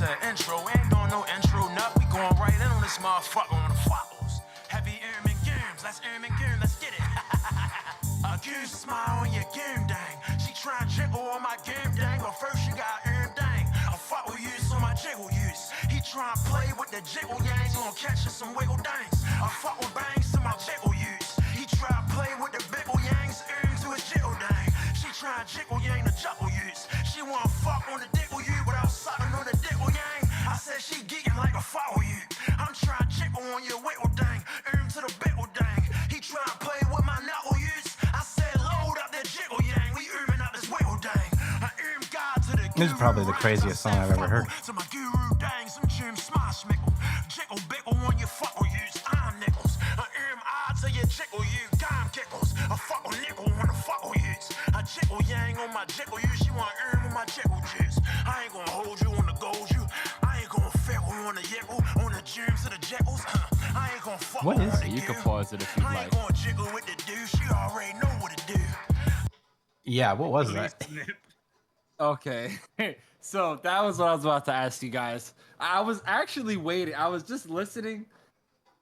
said intro, ain't doing no intro, nut. We going right in on this motherfucker on the follows. Heavy airman games, let's airman game, let's get it. A goose smile on your game dang. She try and jiggle on my game dang, but first she got air dang. I fuck with use on my jiggle use. He try and play with the jiggle yangs, gonna catch us some wiggle dangs. I fuck with bangs to my jiggle use. He try and play with the biggle yangs, air to his jiggle dang. She try and jiggle yang the juggle use. She wanna fuck on the diggle you without sucking on the diggle yang. I said she geeking like a follow you. I'm trying to jiggle on your wiggle dang, air to the biggle dang. He try and play with my knuckle use. I said load up that jiggle yang, we earning up this wiggle dang. I earn God to the This is probably the craziest song I've ever heard. to my guru dang, some Jim smash mickle. Jiggle biggle on your fuckle use, I'm nickels. I earn odds to your jiggle you, dime kickles. I fuck with nickel on the fuckle use. I jiggle yang on my jiggle use, you want earn with my jiggle juice. I ain't gonna hold you on the gold you. I ain't gonna fickle on the yickle, on the germs to the jiggles. I ain't gonna fuck What is on it? the You can gear. pause it if you I like. ain't gonna jiggle with the douche, you already know what to do. Yeah, what was that? Bippleyipsnipp. Okay, so that was what I was about to ask you guys. I was actually waiting. I was just listening.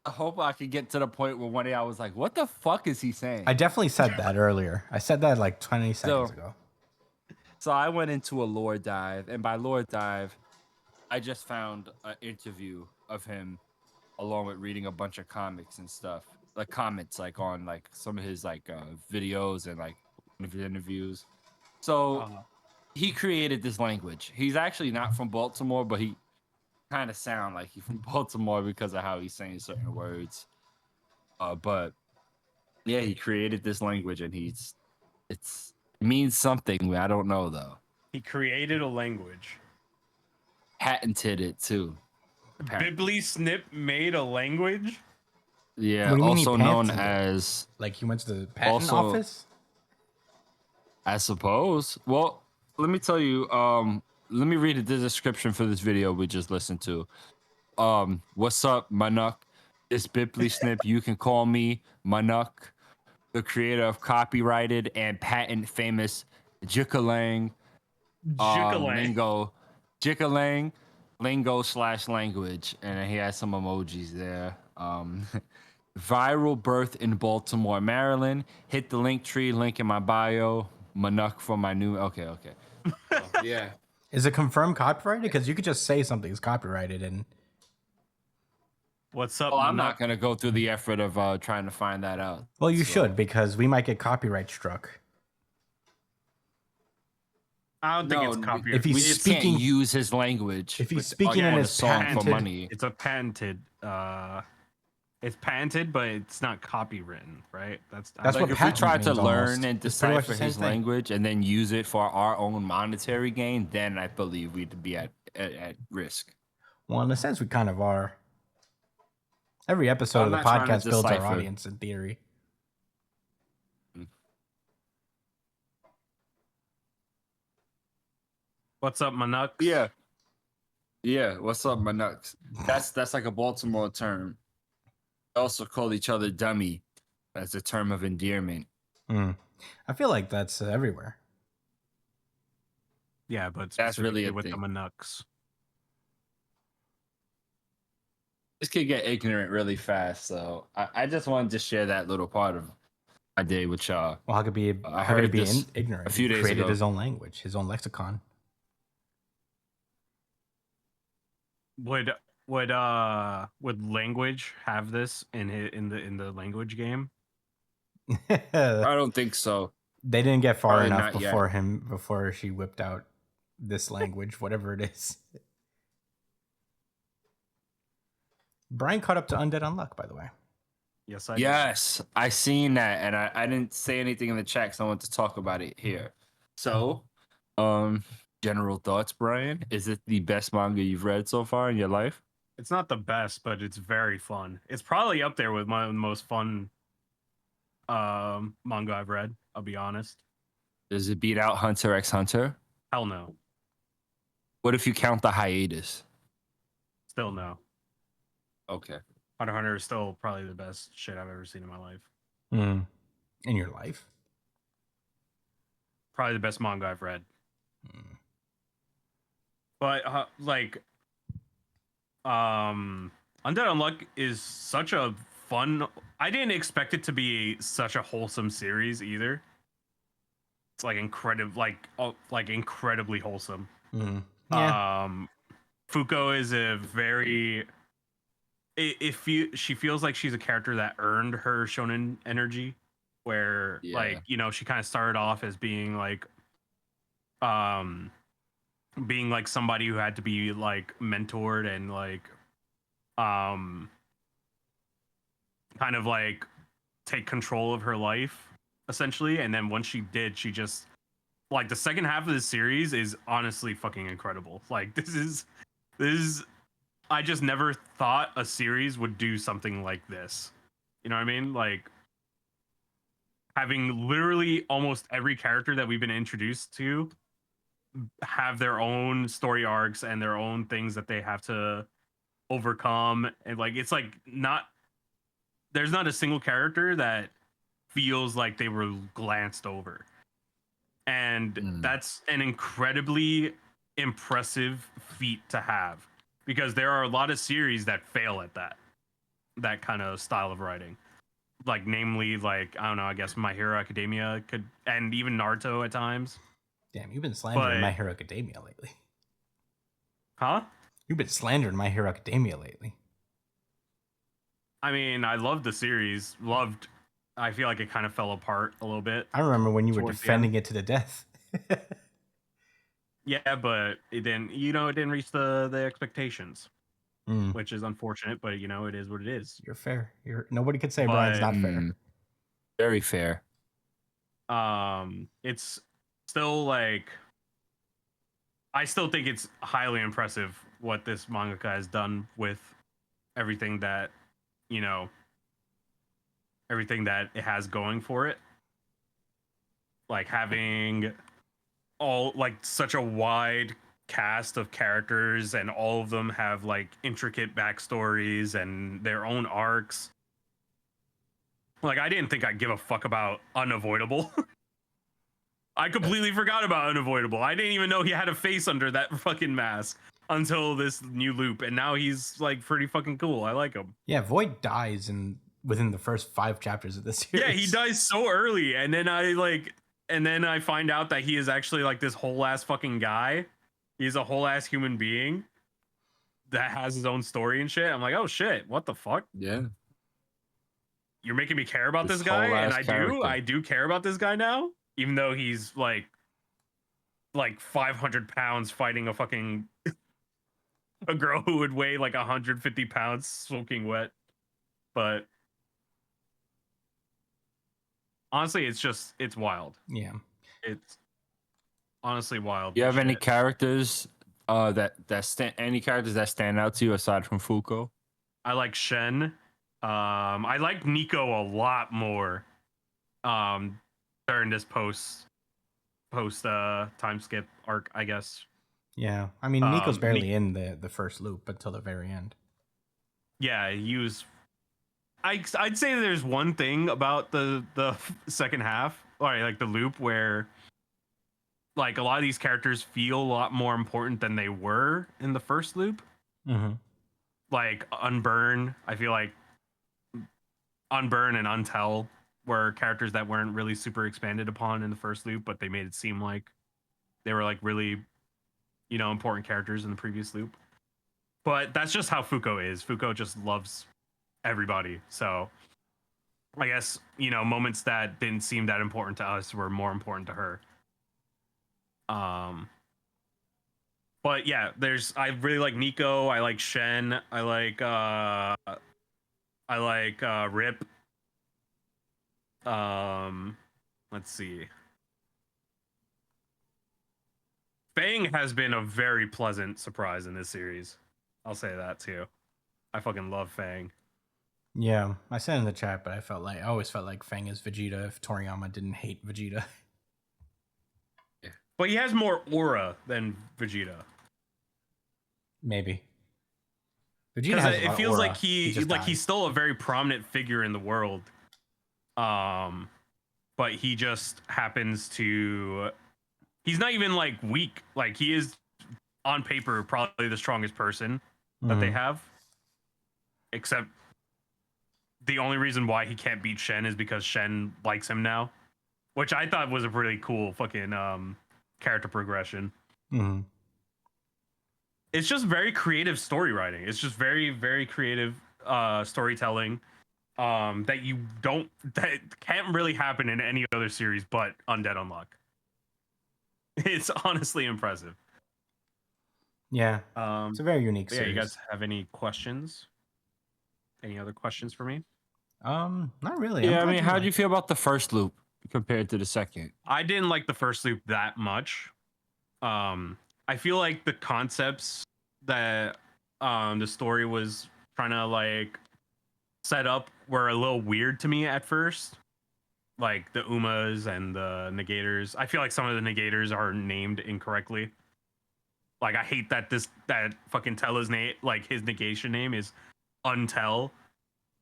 I hope I could get to the point where one day I was like, "What the fuck is he saying?" I definitely said that earlier. I said that like 20 seconds ago. So I went into a lore dive, and by lore dive, I just found an interview of him, along with reading a bunch of comics and stuff, like comments, like on like some of his like videos and like one of his interviews. So he created this language. He's actually not from Baltimore, but he kind of sound like he's from Baltimore because of how he's saying certain words. But yeah, he created this language, and it means something. I don't know though. He created a language. Patented it too. Bippleyipsnipp made a language? Yeah, What do you mean he also known patented it? as, Like he went to the patent Also- office? I suppose. Well, let me tell you. Let me read the description for this video we just listened to. What's up, Manuk? It's Bippleyipsnipp. You can call me Manuk, the creator of copyrighted and patent famous Jikalang Jikalang. Jikalang lingo/language, and he has some emojis there. Viral birth in Baltimore, Maryland. Hit the link tree, link in my bio. Manuk for my new. Okay. Yeah. Is it confirmed copyrighted? Because you could just say something's copyrighted and What's up, Well, I'm Manuk? not gonna go through the effort of trying to find that out. well, you So- should because we might get copyright struck. I don't think No, it's we- copyright. If We he's just speaking, can't use his language. if he's with- speaking in on a his song for patented- money. It's a patented. It's patented, but it's not copywritten, right? That's That's Like what if we patent tried to means learn almost. and It's pretty much the decipher same his thing. language and then use it for our own monetary gain, then I believe we'd be at risk. Well, in a sense, we kind of are. Every episode I'm of the not trying to podcast builds our decipher. audience in theory. What's up, Manuk? Yeah. What's up, my nuts? That's like a Baltimore term. They also call each other dummy as a term of endearment. I feel like that's everywhere. Yeah, but That's really specifically a with the thing. Manuks. This could get ignorant really fast, so I just wanted to share that little part of my day with y'all. Well, how could be? I How could heard it be this ignorant? a few He days created ago. his own language, his own lexicon. Would language have this in the language game? I don't think so. They didn't get far Probably enough not yet. before she whipped out this language, whatever it is. Brian caught up to Undead Unluck, by the way. Yes, I did. Yes, I seen that, and I didn't say anything in the chat because I want to talk about it here. So, general thoughts, Brian. Is it the best manga you've read so far in your life? It's not the best, but it's very fun. It's probably up there with my most fun manga I've read. I'll be honest. Does it beat out Hunter x Hunter? Hell no. What if you count the hiatus? Still no. Okay. Hunter x Hunter is still probably the best shit I've ever seen in my life. In your life? Probably the best manga I've read. But like Undead Unluck is such a fun. I didn't expect it to be such a wholesome series either. It's like incredibly wholesome. Yeah. Fuko is a very. She feels like she's a character that earned her shonen energy, where Yeah. she kind of started off as being like somebody who had to be like mentored and kind of like take control of her life essentially, and then once she did, she just like the second half of the series is honestly fucking incredible. Like this is I just never thought a series would do something like this. You know what I mean? Like having literally almost every character that we've been introduced to have their own story arcs and their own things that they have to overcome, and like it's like not there's not a single character that feels like they were glanced over. And that's an incredibly impressive feat to have, because there are a lot of series that fail at that kind of style of writing. Like namely, like I don't know, I guess My Hero Academia could, and even Naruto at times. Damn, you've been slandering My But Hero Academia lately. huh? You've been slandering My Hero Academia lately. I mean, I loved the series. I feel like it kind of fell apart a little bit. I remember when you were towards the defending end. it to the death. Yeah, but it didn't reach the expectations, Mm, which is unfortunate, but it is what it is. you're fair. Nobody could say Brian's But not fair. Very fair. It's still like I still think it's highly impressive what this mangaka has done with everything that, everything that it has going for it. Like having all like such a wide cast of characters, and all of them have like intricate backstories and their own arcs. Like I didn't think I'd give a fuck about Unavoidable. I completely forgot about Unavoidable. I didn't even know he had a face under that fucking mask until this new loop, and now he's like pretty fucking cool. I like him. Yeah, Void dies within the first 5 chapters of this series. Yeah, he dies so early, and then I find out that he is actually like this whole ass fucking guy. He's a whole ass human being that has his own story and shit. I'm like, oh shit, what the fuck? Yeah. You're making me care about This this guy, and whole-ass character. I do care about this guy now, even though he's like 500 pounds fighting a girl who would weigh like 150 pounds soaking wet. But honestly, it's wild. Yeah. It's honestly wild. You have any shit. characters any characters that stand out to you aside from Fuko? I like Shen. I like Nico a lot more. During this post time skip arc, I guess. Yeah. I mean, Nico's barely in the first loop until the very end. Yeah, he was. I'd say there's one thing about the second half, or like the loop, where like a lot of these characters feel a lot more important than they were in the first loop. Mm-hmm. Like Unburn, I feel like Unburn and Untell were characters that weren't really super expanded upon in the first loop, but they made it seem like they were like really, important characters in the previous loop. But that's just how Fuko is. Fuko just loves everybody. So I guess, moments that didn't seem that important to us were more important to her. But yeah, I really like Nico. I like Shen. I like Rip. Let's see. Fang has been a very pleasant surprise in this series. I'll say that too. I fucking love Fang. Yeah, I said in the chat, but I always felt like Fang is Vegeta if Toriyama didn't hate Vegeta. Yeah. But he has more aura than Vegeta. Maybe. Vegeta Because has a lot it of feels aura. like He just dies. he's still a very prominent figure in the world. But he just happens to. He's not even like weak. Like he is on paper probably the strongest person that they Mhm. have. Except the only reason why he can't beat Shen is because Shen likes him now, which I thought was a pretty cool fucking character progression. Mhm. It's just very creative story writing. It's just very, very creative storytelling that that can't really happen in any other series but Undead Unluck. It's honestly impressive. Yeah, it's a very unique But yeah, you guys series. have any questions? Any other questions for me? Not really. I'm Yeah, I glad mean, you how do you liked feel about the first loop compared to the second? I didn't like the first loop that much. I feel like the concepts that the story was trying to like set up were a little weird to me at first. Like the Umas and the negators. I feel like some of the negators are named incorrectly. Like I hate that that fucking Tella's name, like his negation name is Untel,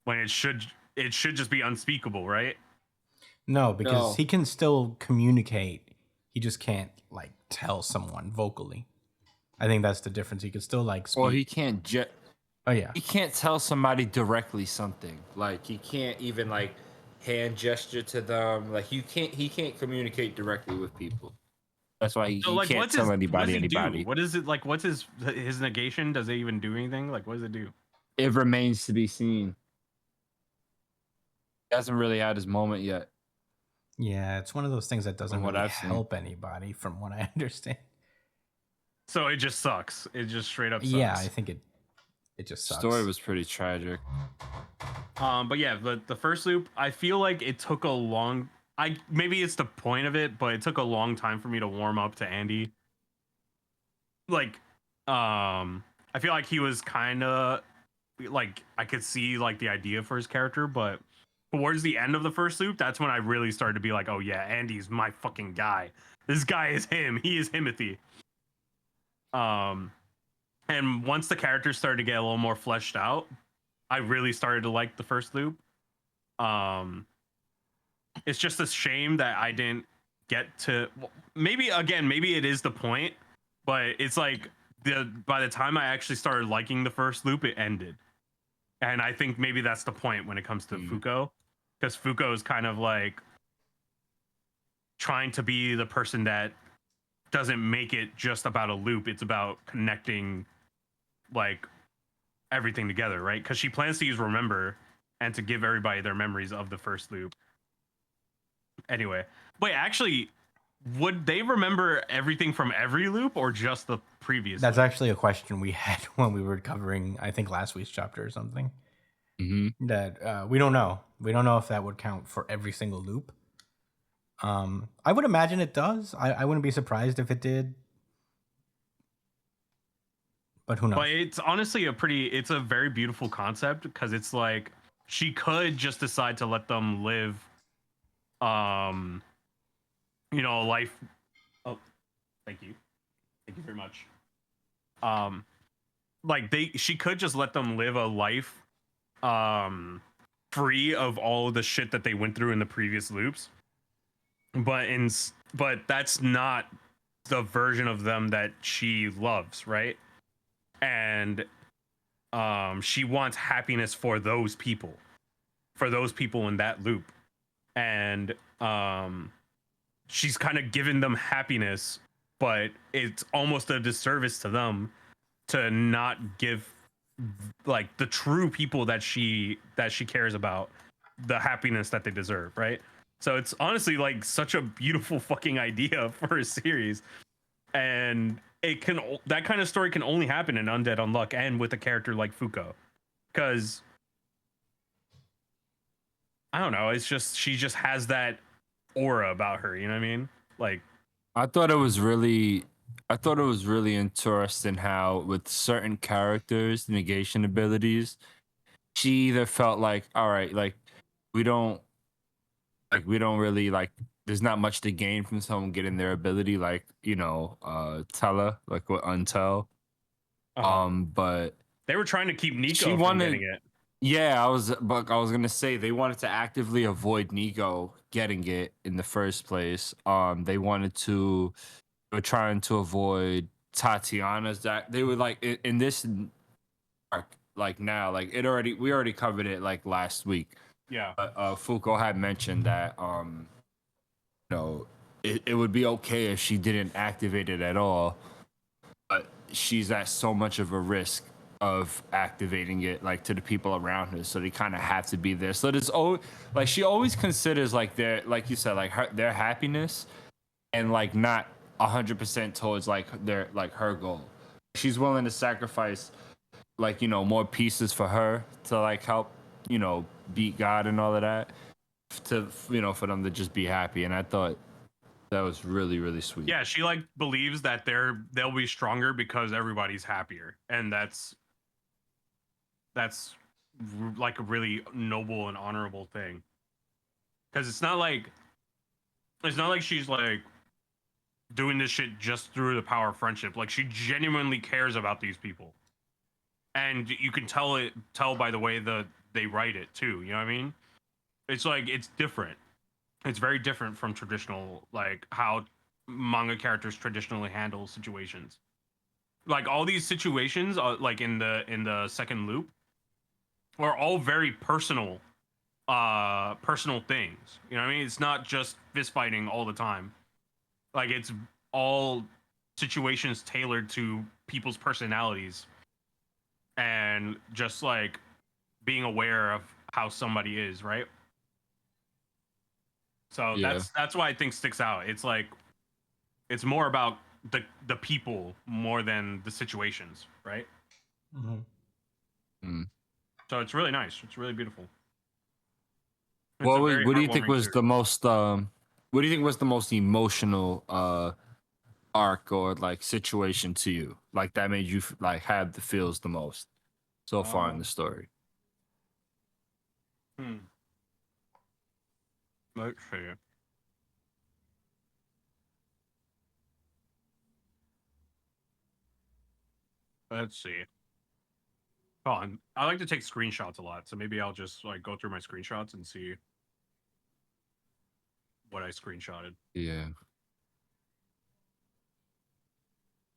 when it should just be unspeakable, right? No, because No. he can still communicate. He just can't like tell someone vocally. I think that's the difference. He can still like Or speak. he can't Oh yeah. he can't tell somebody directly something. Like he can't even like hand gesture to them. Like he can't communicate directly with people. That's why So he like can't what tell does anybody he do? anything. What is it like what's his negation? Does it even do anything? Like what does it do? It remains to be seen. He hasn't really had his moment yet, Yeah, it's one of those things that from doesn't what really I've seen. help anybody from what I understand. So it just sucks. It just straight up Yeah, I sucks. think it just sucks. Story was pretty tragic. But yeah, the first loop, I feel like it took a long I maybe it's the point of it, but it took a long time for me to warm up to Andy. Like I feel like he was kind of like I could see like the idea for his character, but towards the end of the first loop, that's when I really started to be like, oh yeah, Andy's my fucking guy. This guy is him. He is Himothy. Um, and once the characters started to get a little more fleshed out, I really started to like the first loop. Um, it's just a shame that I didn't get to. Maybe again, maybe it is the point, but it's like by the time I actually started liking the first loop, it ended. And I think maybe that's the point when it comes to Fuko, because Fuko is kind of like trying to be the person that doesn't make it just about a loop. It's about connecting like everything together, right? Because she plans to use Remember and to give everybody their memories of the first loop. Anyway, wait, actually, would they remember everything from every loop or just the previous? That's loop? actually a question we had when we were covering, I think, last week's chapter or something. Mm-hmm. That we don't know. We don't know if that would count for every single loop. I would imagine it does. I wouldn't be surprised if it did. But who knows? But it's honestly it's a very beautiful concept because it's like she could just decide to let them live, life. Oh, thank you very much. Like she could just let them live a life, free of all the shit that they went through in the previous loops. But that's not the version of them that she loves, right? And she wants happiness for those people in that loop. And she's kind of given them happiness, but it's almost a disservice to them to not give like the true people that she cares about the happiness that they deserve, right? So it's honestly like such a beautiful fucking idea for a series, and that kind of story can only happen in Undead Unluck and with a character like Fuko, because I don't know, it's just she just has that aura about her, you know what I mean? Like I thought it was really interesting how with certain characters, negation abilities, she either felt like, all right, like we don't really like there's not much to gain from someone getting their ability, like, Tella, like with Untel. But they were trying to keep she Nico from wanted getting it. yeah, I was gonna say they wanted to actively avoid Nico getting it in the first place. They were trying to avoid Tatiana's that they were like in this arc. Like now, like we already covered it like last week. Yeah. But Foucault had mentioned that it would be okay if she didn't activate it at all, but she's at so much of a risk of activating it like to the people around her, so they kind of have to be there. So there's always like she always considers like their, like you said, like their happiness, and like not 100% towards like their, like her goal. She's willing to sacrifice like, you know, more pieces for her to like help, you know, beat God and all of that, to, you know, for them to just be happy. And I thought that was really, really sweet. Yeah, she like believes that they'll be stronger because everybody's happier, and that's like a really noble and honorable thing. Because it's not like she's like doing this shit just through the power of friendship. Like she genuinely cares about these people, and you can tell by the way they write it too. You know what I mean? It's like it's different. It's very different from traditional, like how manga characters traditionally handle situations. Like all these situations, like in the second loop, are all very personal things. You know what I mean? It's not just fist fighting all the time. Like it's all situations tailored to people's personalities, and just like being aware of how somebody is, right? So Yeah. that's why I think sticks out. It's like it's more about the people more than the situations, right? Mm-hmm. So it's really nice. It's really beautiful. It's What a very what do you think heartwarming was series. the most what do you think was the most emotional arc or like situation to you, like that made you like have the feels the most so far in the story? Hmm. Let's see. Let's see. Hold on. I like to take screenshots a lot, so maybe I'll just like go through my screenshots and see what I screenshotted. Yeah,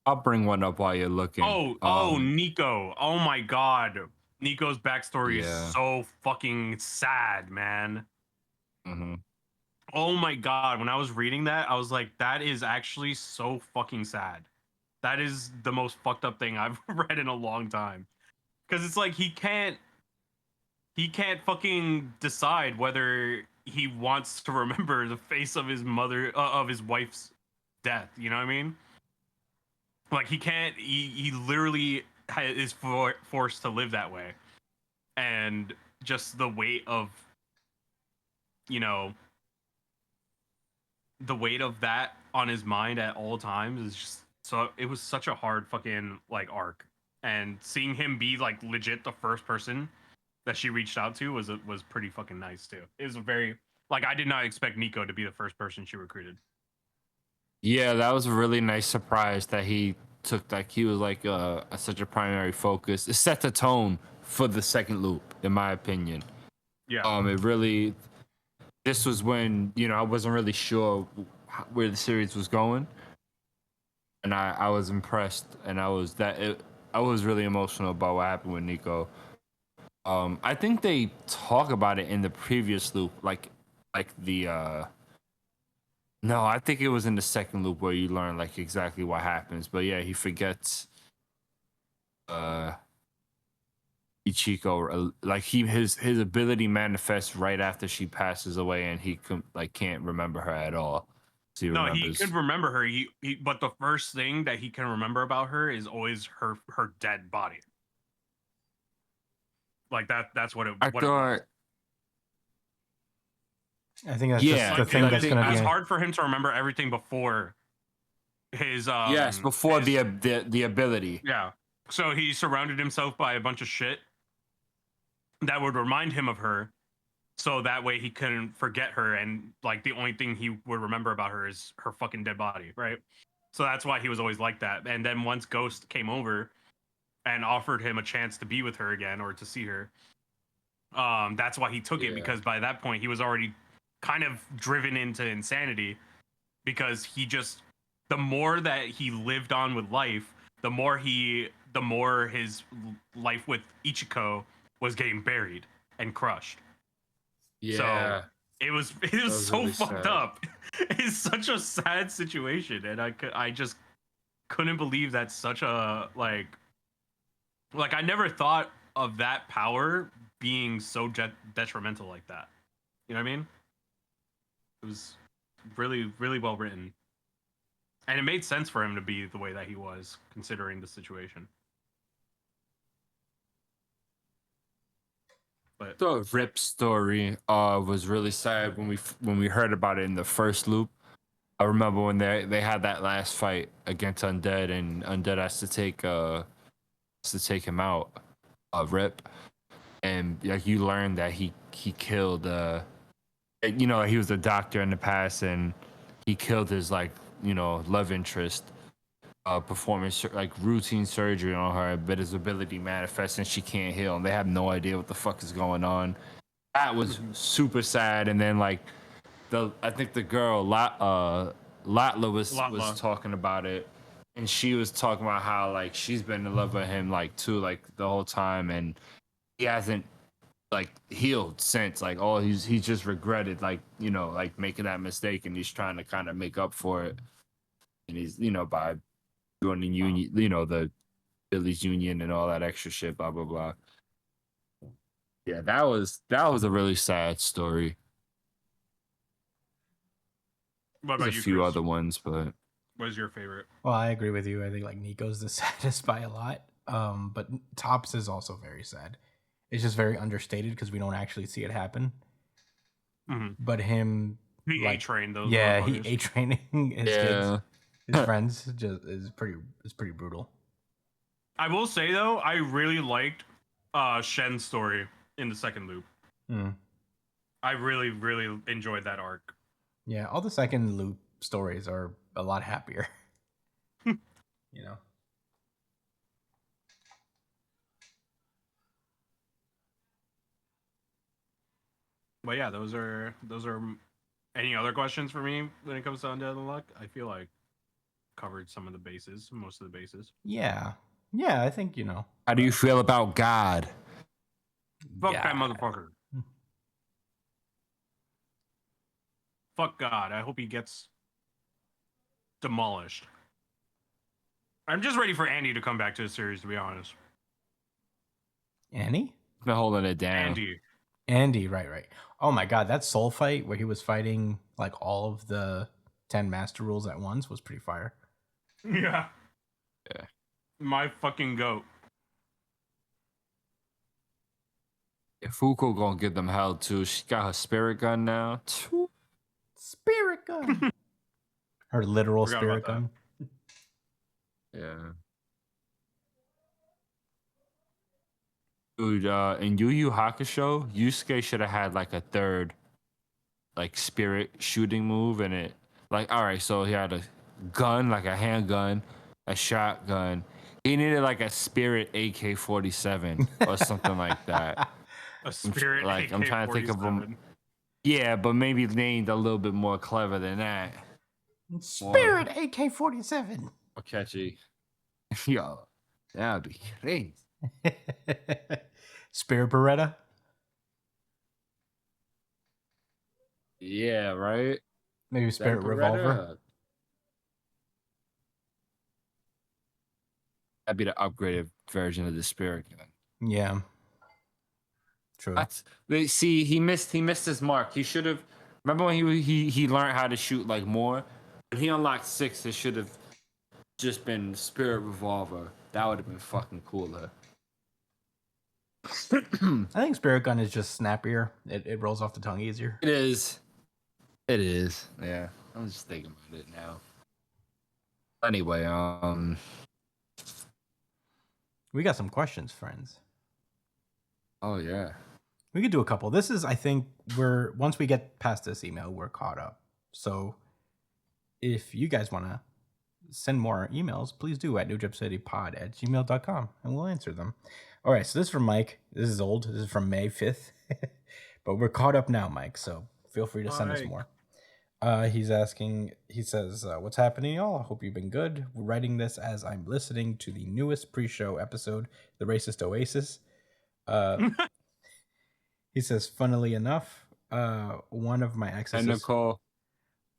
I'll bring one up while you're looking. Oh, Nico. Oh my god. Nico's backstory is Yeah. so fucking sad, man. Mm-hmm. Oh my god. When I was reading that, I was like, that is actually so fucking sad. That is the most fucked up thing I've read in a long time. Because it's like he can't fucking decide whether he wants to remember the face of his mother of his wife's death. You know what I mean? Like he can't. He literally is forced to live that way, and just the weight of, you know, the weight of that on his mind at all times is just so. It was such a hard fucking like arc, and seeing him be like legit the first person that she reached out to was pretty fucking nice too. It was a very like I did not expect Nico to be the first person she recruited. Yeah, that was a really nice surprise that he took, like he was like such a primary focus. It set the tone for the second loop, in my opinion. Yeah. It really, this was when, you know, I wasn't really sure where the series was going, and I was impressed, and I was really emotional about what happened with Nico. I think they talk about it in the previous loop, like the no, I think it was in the second loop where you learn like exactly what happens. But yeah, he forgets uh Ichiko, like his ability manifests right after she passes away, and he can't remember her at all. So he No, he could remembers. remember her. But the first thing that he can remember about her is always her dead body. Like that's what I it was. thought, I think that's yeah, just the Like because thing I that's think gonna it was be. hard for him to remember everything before his yes, before his, the ability. yeah. So he surrounded himself by a bunch of shit that would remind him of her, so that way he couldn't forget her, and like the only thing he would remember about her is her fucking dead body, right? So that's why he was always like that. And then once Ghost came over and offered him a chance to be with her again or to see her, that's why he took it, Yeah. because by that point he was already kind of driven into insanity, because he just, the more that he lived on with life, the more he the more his life with Ichiko was getting buried and crushed. Yeah. So it was was so really fucked sad. up. It's such a sad situation, and I just couldn't believe that such a like I never thought of that power being so detrimental like that. You know what I mean? It was really really well written, and it made sense for him to be the way that he was, considering the situation. But The Rip story was really sad when we heard about it in the first loop. I remember when they had that last fight against Undead, and Undead has to take him out, Rip, and like you learn that he killed you know, he was a doctor in the past, and he killed his like, you know, love interest, performing like routine surgery on her, but his ability manifests and she can't heal, and they have no idea what the fuck is going on. That was super sad. And then like I think the girl Latla was talking about it, and she was talking about how like she's been in love with him like too, like the whole time, and he hasn't like healed since. Like, oh, he just regretted, like, you know, like making that mistake, and he's trying to kind of make up for it, and he's, you know, by doing the union, you know, the Billy's union and all that extra shit, blah blah blah. Yeah, that was a really sad story. what There's about a you, few Chris? other ones, but What is your favorite? Well, I agree with you. I think like Nico's the saddest by a lot. But Tops is also very sad. It's just very understated because we don't actually see it happen. Mhm. But him, He like, A-trained those. yeah, he motherfuckers. A training his kids, his friends, just is pretty brutal. I will say though, I really liked Shen's story in the second loop. Mm. I really, really enjoyed that arc. Yeah, all the second loop stories are a lot happier. You know. But yeah, those are any other questions for me when it comes to Undead Unluck? I feel like covered some of the bases, most of the bases. Yeah. Yeah, I think, you know. how do you feel about God? Fuck God. that motherfucker. Fuck God. I hope he gets demolished. I'm just ready for Andy to come back to the series, to be honest. Annie? Been holding it down. Andy, right. Oh my god, that soul fight where he was fighting like all of the 10 master rules at once was pretty fire. Yeah. Yeah. My fucking goat. If Fuko gonna give them hell too. She got her spirit gun now. Spirit gun. Her literal Forgot spirit about that. gun. Yeah. Dude, in Yu Yu Hakusho, Yusuke should have had like a third, like spirit shooting move in it. Like, all right, so he had a gun, like a handgun, a shotgun. He needed like a spirit AK-47 or something like that. A spirit Like, I'm trying to think of them. Yeah, but maybe named a little bit more clever than that. Spirit AK-47. Or catchy. Yo, that'd be crazy. Spirit Beretta. Yeah, right? Maybe Spirit Revolver. That'd be the upgraded version of the spirit gun. Yeah. True. See, he missed his mark. He should have. Remember when he learned how to shoot like more? When he unlocked 6, it should have just been Spirit Revolver. That would have been fucking cooler. I think Spirit Gun is just snappier. It rolls off the tongue easier. It is. It is. Yeah. I'm just thinking about it now. Anyway, We got some questions, friends. oh yeah. We could do a couple. This is, I think, once we get past this email, we're caught up. So if you guys want to send more emails, please do at newdripcitypod@gmail.com and we'll answer them. All right, so this is from Mike. This is old. This is from May 5th. But we're caught up now, Mike, so feel free to send us more. He's asking, he says, what's happening, y'all? Hope you've been good. We're writing this as I'm listening to the newest pre-show episode, The Racist Oasis. He says, funnily enough, one of my exes And Nicole.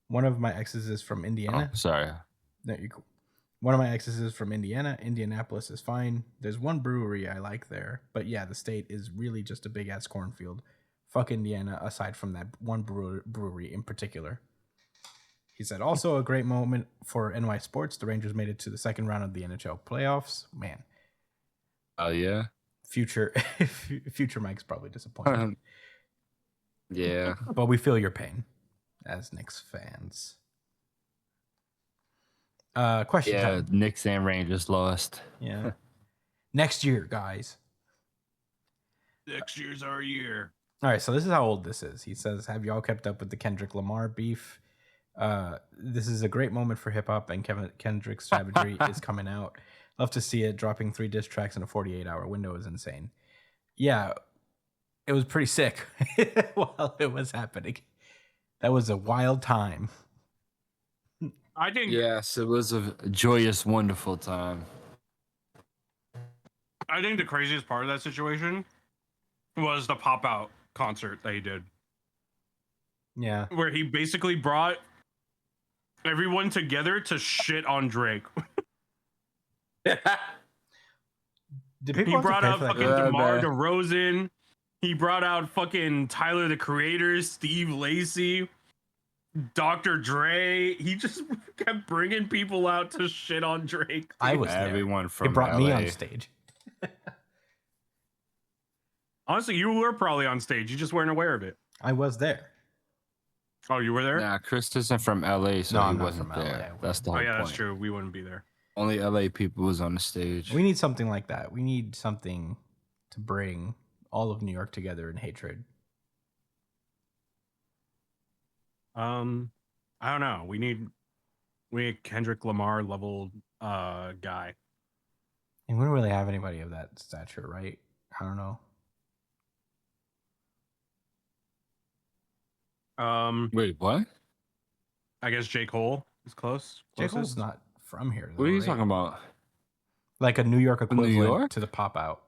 one of my exes is from Indiana. Oh, sorry. No, you cool. One of my exes is from Indiana. Indianapolis is fine. There's one brewery I like there, but yeah, the state is really just a big ass cornfield. Fuck Indiana, aside from that one brewery in particular. He said, also a great moment for NY sports. The Rangers made it to the second round of the NHL playoffs. Man, Oh, yeah. future Mike's probably disappointed, Yeah. but we feel your pain as Knicks fans. Question Yeah, time. Knicks and Rangers lost. Yeah. Next year, guys. Next year's our year. All right, so this is how old this is. He says, have y'all kept up with the Kendrick Lamar beef? This is a great moment for hip hop, and Kendrick's savagery is coming out. Love to see it. Dropping 3 diss tracks in a 48-hour window is insane. Yeah, it was pretty sick while it was happening. That was a wild time. I think Yes, it was a joyous, wonderful time. I think the craziest part of that situation was the pop out concert that he did, Yeah. where he basically brought everyone together to shit on Drake. Did people He have to brought pay out for that fucking game? Yeah, DeMar man. DeRozan. He brought out fucking Tyler the Creator, Steve Lacy, Dr. Dre. He just kept bringing people out to shit on Drake. I was Everyone there. from It brought LA. me on stage. Honestly, you were probably on stage. You just weren't aware of it. I was there. Oh, you were there? Nah, Chris isn't from LA, so No, he I'm not wasn't from LA. there. That's the Oh, whole yeah, point. that's true. We wouldn't be there. Only LA people was on the stage. We need something like that. We need something to bring all of New York together in hatred. I don't know. We need Kendrick Lamar level guy. And we don't really have anybody of that stature, right? I don't know. Wait, what? I guess J. Cole is close. J. Cole's closest. not from here. What are though, you right? talking about? Like a New York New equivalent York? to the pop out.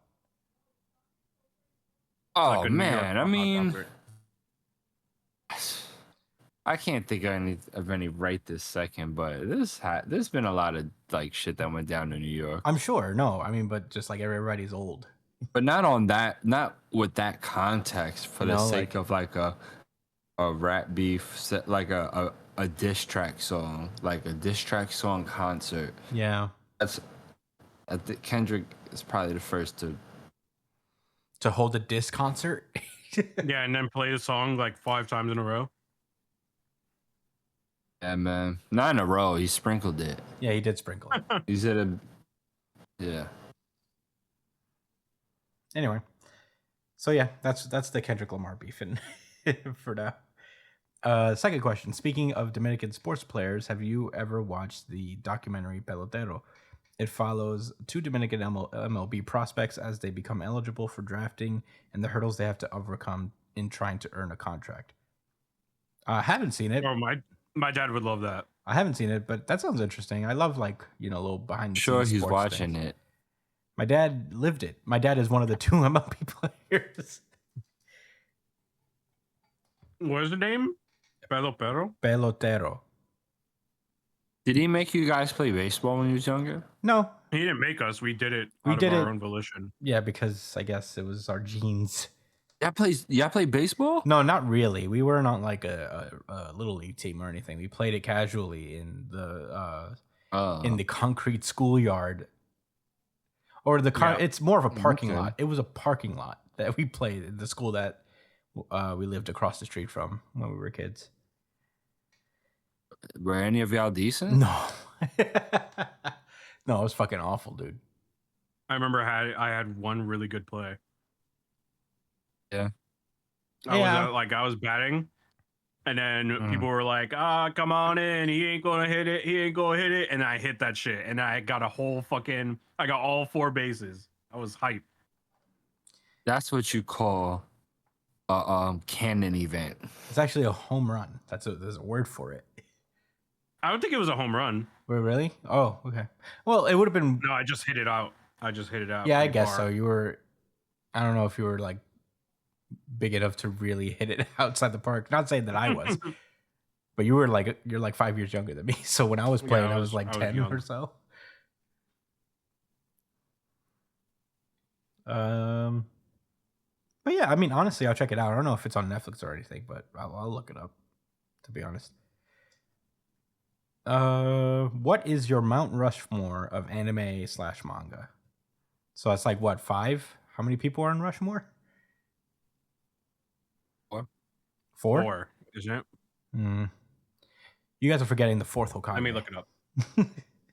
Oh Like a New York man, I pop-out mean, concert. I can't think of any right this second, but there's been a lot of like shit that went down in New York, I'm sure. No, I mean, but just like everybody's old. but not with that context. For the No, sake like- of like a rap beef, like a diss track song, like a diss track song concert. Yeah. I think Kendrick is probably the first to. To hold a diss concert. Yeah, and then play the song like 5 times in a row. Yeah, man, not in a row. He sprinkled it. Yeah, he did sprinkle it. He said a. Yeah. Anyway. So yeah, that's the Kendrick Lamar beef and for now. Second question. Speaking of Dominican sports players, have you ever watched the documentary Pelotero? It follows 2 Dominican MLB prospects as they become eligible for drafting and the hurdles they have to overcome in trying to earn a contract. I haven't seen it. Oh, my dad would love that. I haven't seen it, but that sounds interesting. I love a little behind the Sure, scenes he's sports watching things. it. My dad lived it. My dad is one of the 2 MLB players. What is the name? Pelotero? Pelotero. Did he make you guys play baseball when you was younger? No. He didn't make us. We did it We out did of our it. own volition. Yeah, because I guess it was our genes. Y'all play baseball? No, not really. We were not like a little league team or anything. We played it casually in the concrete schoolyard. Or Yeah. it's more of a parking Okay. lot. It was a parking lot that we played at the school that we lived across the street from when we were kids. Were any of y'all decent? No. No, it was fucking awful, dude. I remember I had one really good play. Yeah. Yeah. I was batting, and then Mhm. people were like, come on in. He ain't gonna hit it. He ain't gonna hit it. And I hit that shit. And I got I got all 4 bases. I was hyped. That's what you call canon event. It's actually a home run. There's a word for it. I don't think it was a home run. Wait, really? Oh, okay. Well, it would have been. No, I just hit it out. Yeah, I pretty guess far. so. You were. I don't know if you were like big enough to really hit it outside the park. Not saying that I was, but you're like 5 years younger than me. So when I was playing, I was like 10 young. or so. But yeah, I mean, honestly, I'll check it out. I don't know if it's on Netflix or anything, but I'll look it up. To be honest. What is your Mount Rushmore of anime/manga? So it's like what, 5? How many people are in Rushmore? 4. 4? 4, isn't it? You guys are forgetting the 4th Hokage. Let me look it up.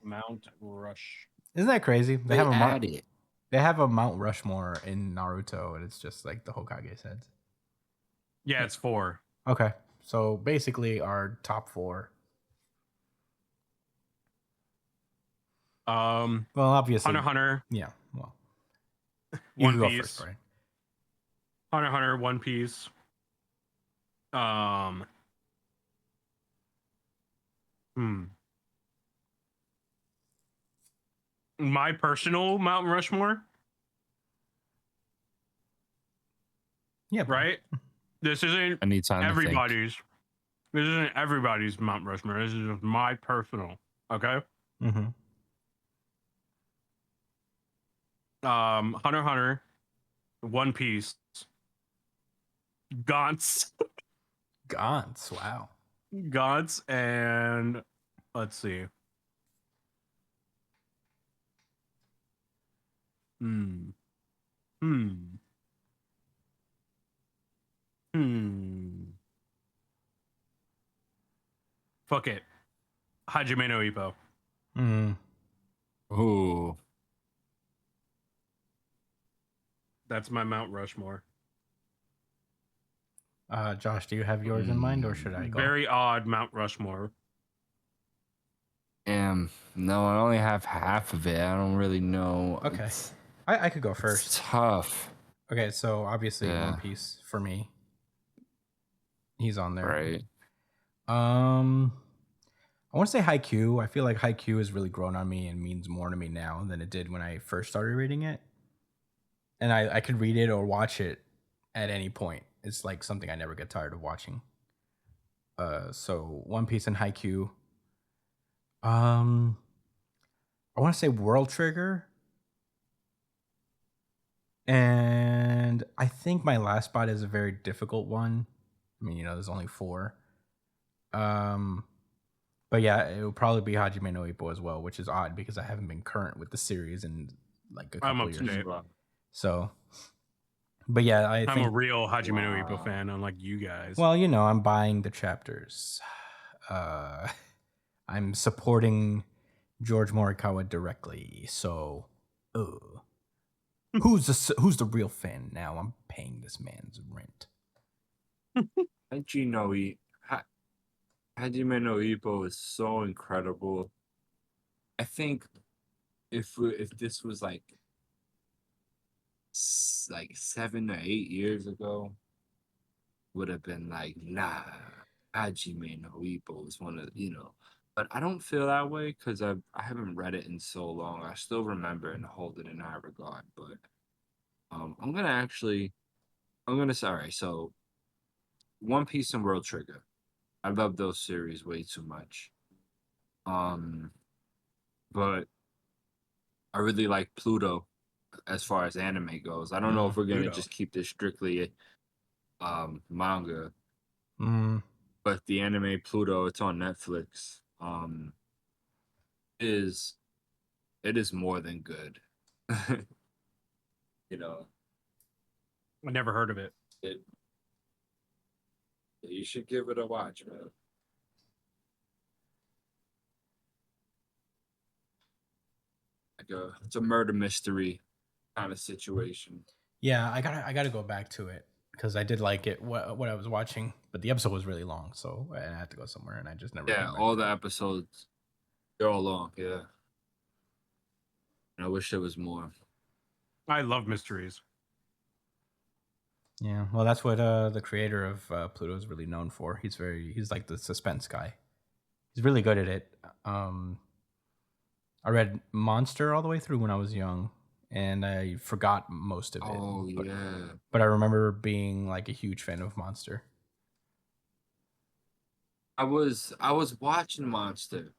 Mount Rush. Isn't that crazy? They have it. They have a Mount Rushmore in Naruto, and it's just like the Hokage's heads. Yeah, it's 4. Okay, so basically our top 4. Well, obviously, Hunter x Hunter. Yeah, well, One you can Piece. go first, Brian. Hunter x Hunter, One Piece. My personal Mount Rushmore. Yeah, right. This isn't Anytime everybody's. This isn't everybody's Mount Rushmore. This is just my personal. Okay. Mm-hmm. Hunter x Hunter, One Piece, Gaunt's, Wow. Gaunt's, and let's see. Fuck it. Hajime no Ippo. Ooh. That's my Mount Rushmore. Josh, do you have yours in mind, or should I go? Very odd Mount Rushmore. No, I only have half of it. I don't really know. Okay. I could go first. It's tough. Okay, so obviously One Piece for me. He's on there. Right. I want to say Haikyuu. I feel like Haikyuu has really grown on me and means more to me now than it did when I first started reading it. And I could read it or watch it at any point. It's like something I never get tired of watching. So One Piece and Haikyuu. I want to say World Trigger. And I think my last spot is a very difficult one. I mean, there's only 4. But yeah, it will probably be Hajime no Ippo as well, which is odd because I haven't been current with the series in like a couple I'm up to years. date. So, but yeah, I'm a real Hajime no Ippo fan, unlike you guys. Well, I'm buying the chapters. I'm supporting George Morikawa directly. So, who's the real fan now? I'm paying this man's rent. Hajime no Ippo is so incredible. I think if this was like 7 to 8 years ago, would have been like, nah, Hajime no Ippo is one of but I don't feel that way because I haven't read it in so long. I still remember and hold it in high regard. But I'm gonna say, all right, so One Piece and World Trigger. I love those series way too much. But I really like Pluto as far as anime goes. I don't know if we're gonna just keep this strictly manga. But the anime Pluto, it's on Netflix. It is more than good. I never heard of it. You should give it a watch, man. It's a murder mystery kind of situation. Yeah, I gotta go back to it because I did like it what I was watching, but the episode was really long, so I had to go somewhere, and I just never. Yeah, all the episodes, they're all long. Yeah, and I wish there was more. I love mysteries. Yeah, well, that's what the creator of Pluto is really known for. He's like the suspense guy. He's really good at it. I read Monster all the way through when I was young, and I forgot most of it. Oh yeah. But I remember being like a huge fan of Monster. I was watching Monster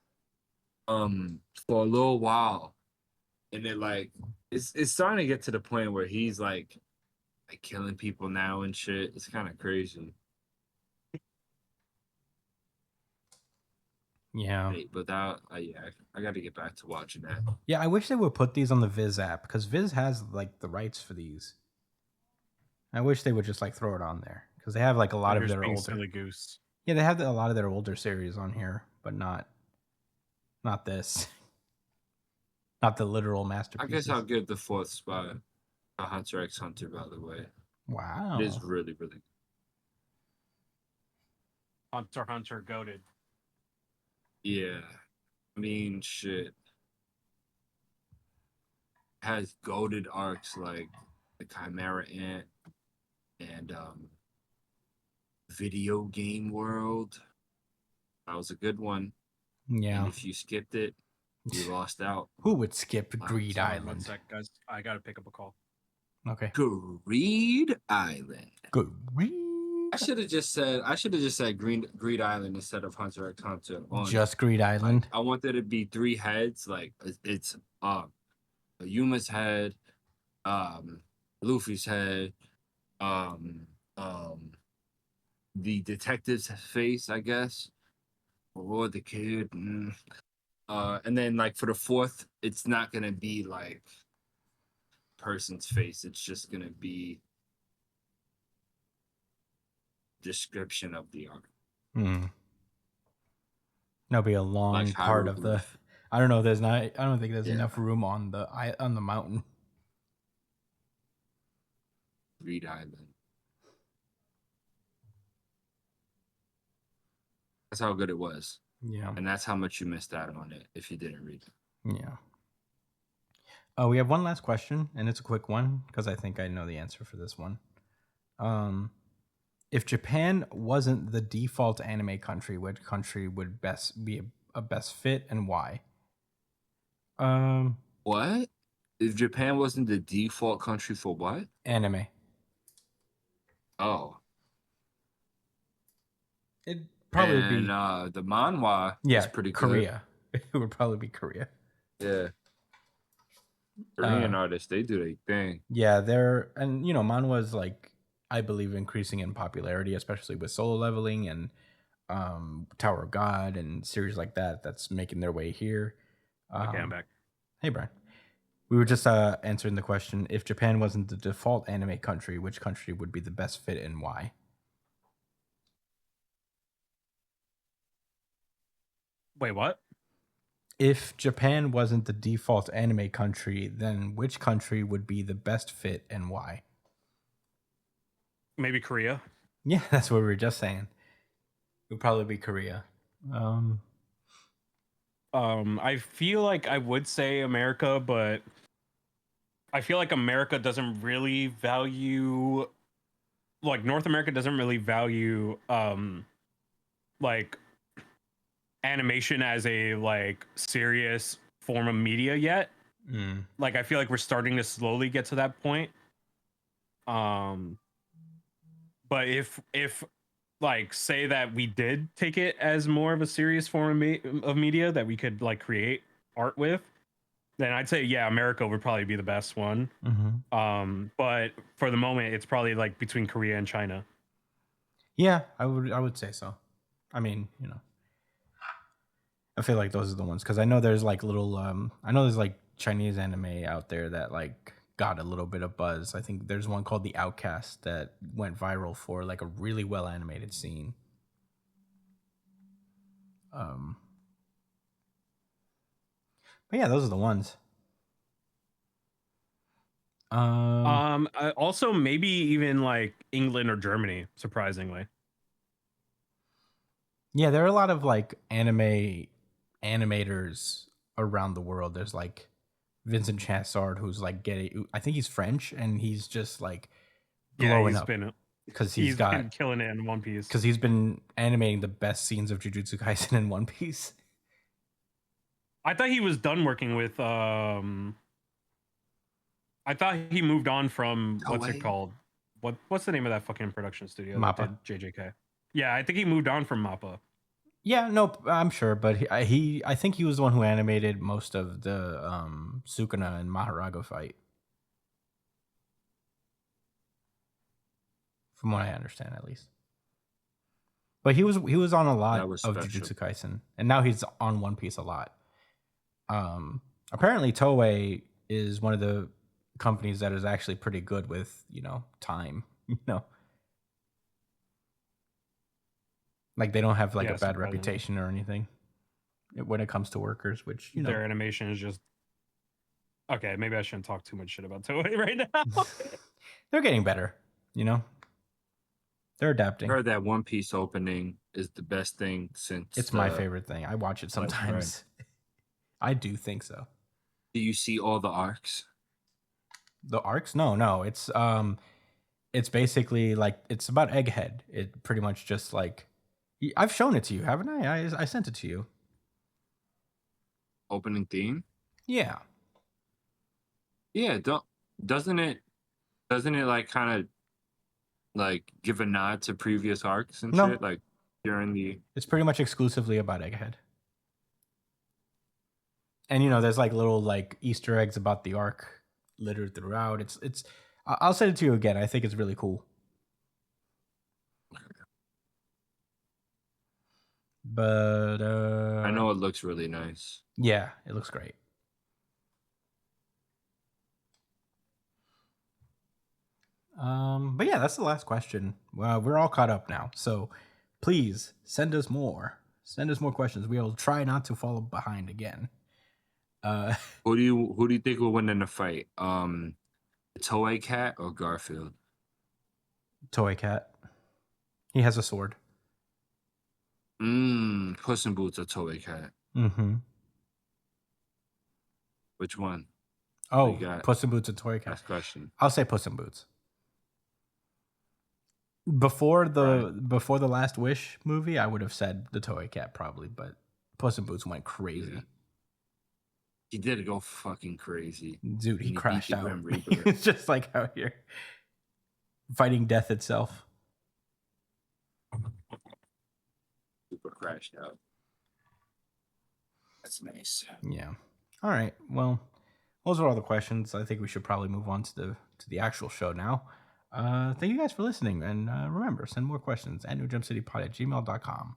for a little while, and it like it's starting to get to the point where he's like killing people now and shit. It's kind of crazy. Yeah. Hey, but that yeah, I got to get back to watching that. Yeah, I wish they would put these on the Viz app because Viz has like the rights for these. I wish they would just like throw it on there because they have like a lot They're of just their being older. silly goose. Yeah, they have a lot of their older series on here, but not this. Not the literal I masterpieces. guess I'll give the fourth spot to Hunter x Hunter. By the way, Wow. it is really really. Hunter x Hunter goated. Yeah, I mean shit. Has goaded arcs like the Chimera Ant and Video Game World. That was a good one. Yeah. And if you skipped it, you lost out. Who would skip Greed Sorry, 1 Island? sec, guys. I gotta pick up a call. Okay. Greed Island. Greed. I should have just said Greed Island instead of Hunter x Hunter. Just Greed Island. I want there to be 3 heads. Like it's Yuma's head, Luffy's head, the detective's face, I guess, or the kid. And then like for the 4th, it's not gonna be like person's face. It's just gonna be description of the art. That'll be a long Like part of the. hieroglyph. I don't know. I don't think there's Yeah. enough room on the mountain. Greed Island. That's how good it was. Yeah. And that's how much you missed out on it if you didn't read it. Yeah. We have one last question, and it's a quick one because I think I know the answer for this one. If Japan wasn't the default anime country, which country would best be a best fit and why? What? If Japan wasn't the default country for what? Anime. Oh. It'd probably be the manhwa is pretty Korea. It would probably be Korea. good. Yeah. Korean artists, they do their thing. Yeah, manhwa is like, I believe, increasing in popularity, especially with Solo Leveling and Tower of God and series like that. That's making their way here. Okay, I'm back. Hey, Brian. We were just answering the question: if Japan wasn't the default anime country, which country would be the best fit and why? Wait, what? If Japan wasn't the default anime country, then which country would be the best fit and why? Maybe Korea. Yeah, that's what we were just saying. It would probably be Korea. I feel like I would say America, but I feel like America doesn't really value, like North America doesn't really value like animation as a like serious form of media yet. Like I feel like we're starting to slowly get to that point. But if like say that we did take it as more of a serious form of media that we could like create art with, then I'd say yeah, America would probably be the best one. But for the moment, it's probably like between Korea and China. Yeah, I would say so. I mean, I feel like those are the ones because I know there's like little I know there's like Chinese anime out there that like got a little bit of buzz. I think there's one called The Outcast that went viral for like a really well animated scene. But yeah, those are the ones. Also maybe even like England or Germany, surprisingly. Yeah, there are a lot of like animators around the world. There's like Vincent Chassard, who's like I think he's French, and he's just like blowing he's up been because he's been killing it in One Piece. because he's been animating the best scenes of Jujutsu Kaisen in One Piece. I thought he was done working with. I thought he moved on from what's it Toei? called? What's the name of that fucking production studio Mappa. that did JJK? Yeah, I think he moved on from Mappa. Yeah, no, I'm sure, but I think he was the one who animated most of the Sukuna and Maharaga fight, from what I understand, at least. But he was on a lot That of was special. Jujutsu Kaisen, and now he's on One Piece a lot. Apparently, Toei is one of the companies that is actually pretty good with time. Like they don't have like Yeah, a bad surprisingly. reputation or anything when it comes to workers, which Their animation is just okay. Maybe I shouldn't talk too much shit about Toei right now. they're getting better. They're adapting. I heard that One Piece opening is the best thing since. It's my favorite thing. I watch it Sliced bread. sometimes. I do think so. Do you see all the arcs? The arcs? No. It's basically like it's about Egghead. It pretty much just like I've shown it to you, haven't I? I sent it to you. Opening theme? Yeah. Yeah. Doesn't it like kind of like give a nod to previous arcs and No. shit? Like during the. It's pretty much exclusively about Egghead. And there's like little like Easter eggs about the arc littered throughout. It's I'll send it to you again. I think it's really cool. But I know it looks really nice. Yeah, it looks great. But yeah, that's the last question. Well, we're all caught up now, so please send us more. Send us more questions. We will try not to fall behind again. Who do you think will win in the fight? Toei Cat or Garfield? Toy Cat. He has a sword. Puss in Boots or Toei Cat? Mm-hmm. Which one? Oh, you got? Puss in Boots and Toy Cat. Last question. I'll say Puss in Boots. Before the Last Wish movie, I would have said the Toy Cat probably, but Puss in Boots went crazy. Yeah. He did go fucking crazy. Dude, he crashed beat the out. Grim Reaper. It's just like out here fighting death itself. Super crashed out. That's nice. Yeah. All right. Well, those are all the questions. I think we should probably move on to the actual show now. Thank you guys for listening. And remember, send more questions at newjumpcitypod@gmail.com.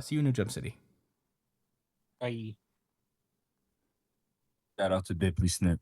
See you in New Jump City. Bye. Shout out to Bippleyipsnipp.